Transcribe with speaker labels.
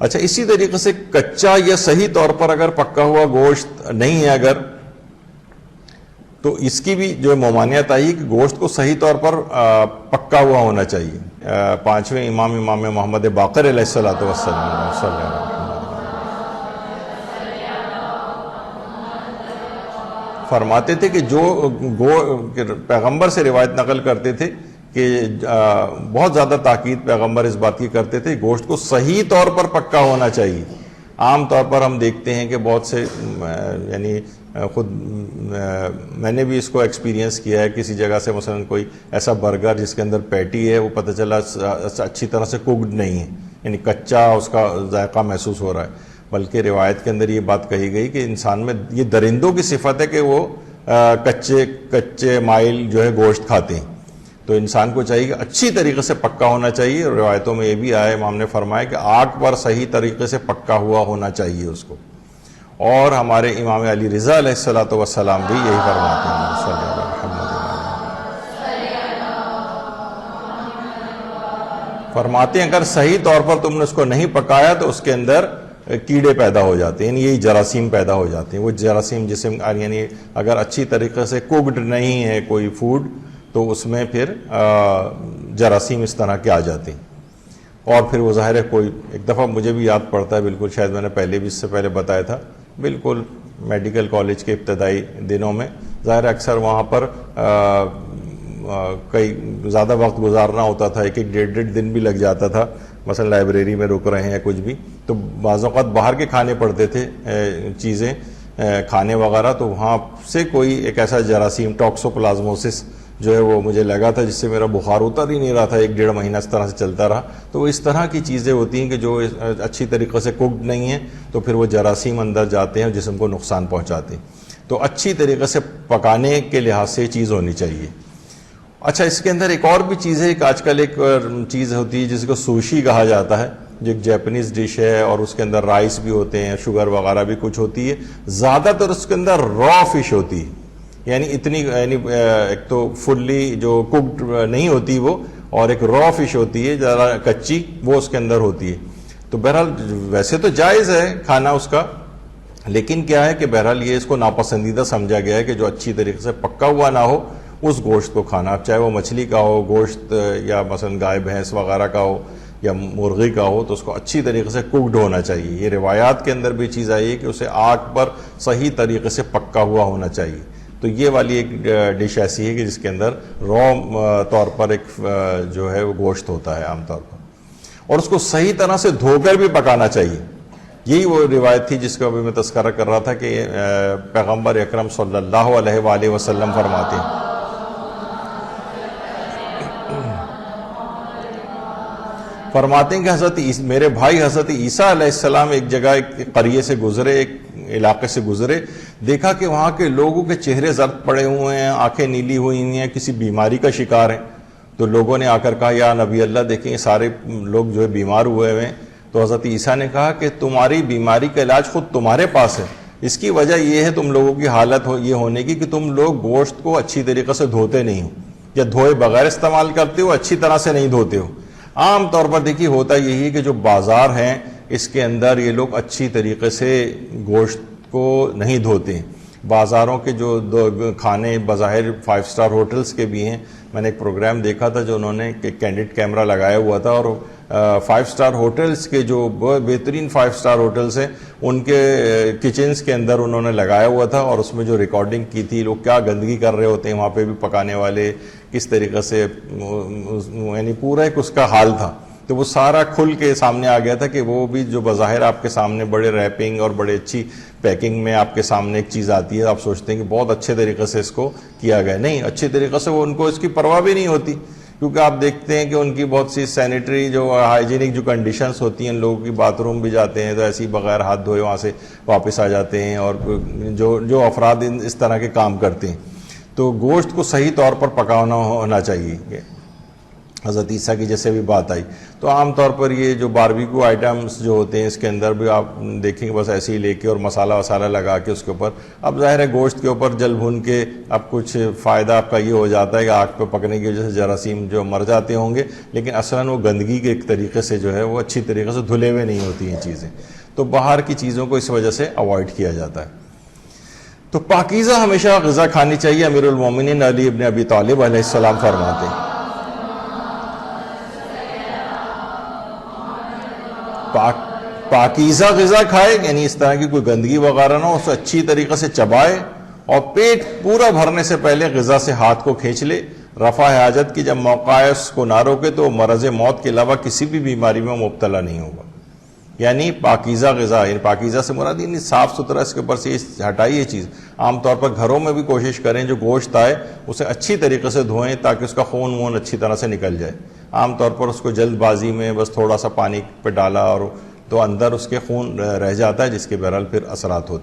Speaker 1: اچھا اسی طریقے سے کچا یا صحیح طور پر اگر پکا ہوا گوشت نہیں ہے اگر، تو اس کی بھی جو ممانعت آئی کہ گوشت کو صحیح طور پر پکا ہوا ہونا چاہیے۔ پانچویں امام محمد باقر علیہ الصلوۃ والسلام صلی اللہ علیہ وسلم فرماتے تھے کہ جو پیغمبر سے روایت نقل کرتے تھے کہ بہت زیادہ تاکید پیغمبر اس بات کی کرتے تھے گوشت کو صحیح طور پر پکا ہونا چاہیے۔ عام طور پر ہم دیکھتے ہیں کہ بہت سے یعنی خود میں نے بھی اس کو ایکسپیرینس کیا ہے، کسی جگہ سے مثلا کوئی ایسا برگر جس کے اندر پیٹی ہے وہ پتہ چلا اچھی طرح سے کوکڈ نہیں ہے، یعنی کچا اس کا ذائقہ محسوس ہو رہا ہے، بلکہ روایت کے اندر یہ بات کہی گئی کہ انسان میں یہ درندوں کی صفت ہے کہ وہ کچے مائل جو ہے گوشت کھاتے ہیں، تو انسان کو چاہیے کہ اچھی طریقے سے پکا ہونا چاہیے۔ روایتوں میں یہ بھی آیا، امام نے فرمایا کہ آگ پر صحیح طریقے سے پکا ہوا ہونا چاہیے اس کو، اور ہمارے امام علی رضا علیہ الصلوۃ والسلام بھی یہی فرماتے ہیں صلی اللہ علیہ وسلم۔ فرماتے ہیں اگر صحیح طور پر تم نے اس کو نہیں پکایا تو اس کے اندر کیڑے پیدا ہو جاتے ہیں، یعنی یہی جراثیم پیدا ہو جاتے ہیں۔ وہ جراثیم جسم یعنی اگر اچھی طریقے سے کوکڈ نہیں ہے کوئی فوڈ تو اس میں پھر جراثیم اس طرح کے آ جاتے ہیں، اور پھر وہ ظاہر ہے کوئی ایک دفعہ مجھے بھی یاد پڑتا ہے بالکل، شاید میں نے پہلے بھی اس سے پہلے بتایا تھا، بالکل میڈیکل کالج کے ابتدائی دنوں میں ظاہر اکثر وہاں پر کئی زیادہ وقت گزارنا ہوتا تھا، ایک ڈیڑھ دن بھی لگ جاتا تھا، مثلا لائبریری میں رک رہے ہیں یا کچھ بھی، تو بعض اوقات باہر کے کھانے پڑتے تھے چیزیں کھانے وغیرہ، تو وہاں سے کوئی ایک ایسا جراثیم ٹاکسوپلازموسس جو ہے وہ مجھے لگا تھا، جس سے میرا بخار اتر ہی نہیں رہا تھا، 1-1.5 مہینہ اس طرح سے چلتا رہا۔ تو وہ اس طرح کی چیزیں ہوتی ہیں کہ جو اچھی طریقے سے کوکڈ نہیں ہیں تو پھر وہ جراثیم اندر جاتے ہیں اور جسم کو نقصان پہنچاتے ہیں، تو اچھی طریقے سے پکانے کے لحاظ سے یہ چیز ہونی چاہیے۔ اچھا اس کے اندر ایک اور بھی چیز ہے، ایک آج کل ایک چیز ہوتی ہے جس کو سوشی کہا جاتا ہے، جو ایک جیپنیز ڈش ہے، اور اس کے اندر رائس بھی ہوتے ہیں، شوگر وغیرہ بھی کچھ ہوتی ہے، زیادہ تر اس کے اندر را فش ہوتی ہے، یعنی ایک تو فلی جو کوکڈ نہیں ہوتی وہ، اور ایک را فش ہوتی ہے ذرا کچی، وہ اس کے اندر ہوتی ہے۔ تو بہرحال ویسے تو جائز ہے کھانا اس کا، لیکن کیا ہے کہ بہرحال یہ اس کو ناپسندیدہ سمجھا گیا ہے کہ جو اچھی طریقے سے پکا ہوا نہ ہو اس گوشت کو کھانا، چاہے وہ مچھلی کا ہو گوشت یا مثلا گائے بھینس وغیرہ کا ہو یا مرغی کا ہو، تو اس کو اچھی طریقے سے کوکڈ ہونا چاہیے۔ یہ روایات کے اندر بھی چیز آئی ہے کہ اسے آگ پر صحیح طریقے سے پکا ہوا ہونا چاہیے۔ تو یہ والی ایک ڈش ایسی ہے کہ جس کے اندر را طور پر ایک جو ہے وہ گوشت ہوتا ہے عام طور پر، اور اس کو صحیح طرح سے دھو کر بھی پکانا چاہیے۔ یہی وہ روایت تھی جس کا ابھی میں تذکرہ کر رہا تھا کہ پیغمبر اکرم صلی اللہ علیہ وآلہ وسلم فرماتے ہیں کہ حضرت میرے بھائی حضرت عیسیٰ علیہ السلام ایک جگہ ایک قریے سے گزرے، ایک علاقے سے گزرے، دیکھا کہ وہاں کے لوگوں کے چہرے زرد پڑے ہوئے ہیں، آنکھیں نیلی ہوئی ہیں، کسی بیماری کا شکار ہیں۔ تو لوگوں نے آ کر کہا یا نبی اللہ دیکھیں یہ سارے لوگ جو ہے بیمار ہوئے ہوئے ہیں۔ تو حضرت عیسیٰ نے کہا کہ تمہاری بیماری کا علاج خود تمہارے پاس ہے، اس کی وجہ یہ ہے تم لوگوں کی حالت یہ ہونے کی کہ تم لوگ گوشت کو اچھی طریقے سے دھوتے نہیں ہو، یا دھوئے بغیر استعمال کرتے ہو، اچھی طرح سے نہیں دھوتے ہو۔ عام طور پر دیکھیے ہوتا یہی ہے کہ جو بازار ہیں اس کے اندر یہ لوگ اچھی طریقے سے گوشت کو نہیں دھوتے ہیں۔ بازاروں کے جو کھانے بظاہر 5 اسٹار ہوٹلز کے بھی ہیں، میں نے ایک پروگرام دیکھا تھا جو انہوں نے کینڈیڈ کیمرہ لگایا ہوا تھا، اور 5 اسٹار ہوٹلز کے جو بہترین 5 اسٹار ہوٹلز ہیں ان کے کچنز کے اندر انہوں نے لگایا ہوا تھا، اور اس میں جو ریکارڈنگ کی تھی لوگ کیا گندگی کر رہے ہوتے ہیں وہاں پہ بھی پکانے والے، کس طریقے سے یعنی پورا ایک اس کا حال تھا۔ تو وہ سارا کھل کے سامنے آ گیا تھا کہ وہ بھی جو بظاہر آپ کے سامنے بڑے ریپنگ اور بڑے اچھی پیکنگ میں آپ کے سامنے ایک چیز آتی ہے، آپ سوچتے ہیں کہ بہت اچھے طریقے سے اس کو کیا گیا، نہیں اچھی طریقے سے وہ ان کو اس کی پرواہ بھی نہیں ہوتی، کیونکہ آپ دیکھتے ہیں کہ ان کی بہت سی سینیٹری جو ہائیجینک جو کنڈیشنز ہوتی ہیں، لوگوں کی باتھ روم بھی جاتے ہیں تو ایسے ہی بغیر ہاتھ دھوئے وہاں سے واپس آ جاتے ہیں، اور جو افراد اس طرح کے کام کرتے ہیں۔ تو گوشت کو صحیح طور پر پکانا ہونا چاہیے۔ حضرت عیسیٰ کی جیسے بھی بات آئی. تو عام طور پر یہ جو باربیکیو آئٹمس جو ہوتے ہیں اس کے اندر بھی آپ دیکھیں گے بس ایسے ہی لے کے اور مسالہ وسالہ لگا کے اس کے اوپر، اب ظاہر ہے گوشت کے اوپر جل بھن کے اب کچھ فائدہ آپ کا یہ ہو جاتا ہے کہ آگ پہ پکنے کی وجہ سے جراثیم جو مر جاتے ہوں گے، لیکن اصلاً وہ گندگی کے ایک طریقے سے جو ہے وہ اچھی طریقے سے دھلے ہوئے نہیں ہوتی ہیں چیزیں. تو باہر کی چیزوں کو اس وجہ سے اوائڈ کیا جاتا ہے. تو پاکیزہ ہمیشہ غذا کھانی چاہیے. امیر المومنین علی ابن ابی طالب علیہ السلام فرماتے ہیں پاکیزہ غذا کھائے، یعنی اس طرح کی کوئی گندگی وغیرہ نہ ہو، اسے اچھی طریقے سے چبائے اور پیٹ پورا بھرنے سے پہلے غذا سے ہاتھ کو کھینچ لے. رفع حاجت کی جب موقع ہے اس کو نہ روکے تو مرض موت کے علاوہ کسی بھی بیماری میں مبتلا نہیں ہوگا. یعنی پاکیزہ غذا، یعنی پاکیزہ سے مراد یعنی صاف ستھرا، اس کے اوپر سے ہٹائی یہ چیز. عام طور پر گھروں میں بھی کوشش کریں جو گوشت آئے اسے اچھی طریقے سے دھوئیں تاکہ اس کا خون وون اچھی طرح سے نکل جائے. عام طور پر اس کو جلد بازی میں بس تھوڑا سا پانی پہ ڈالا اور تو اندر اس کے خون رہ جاتا ہے جس کے بہرحال پھر اثرات ہوتے ہیں.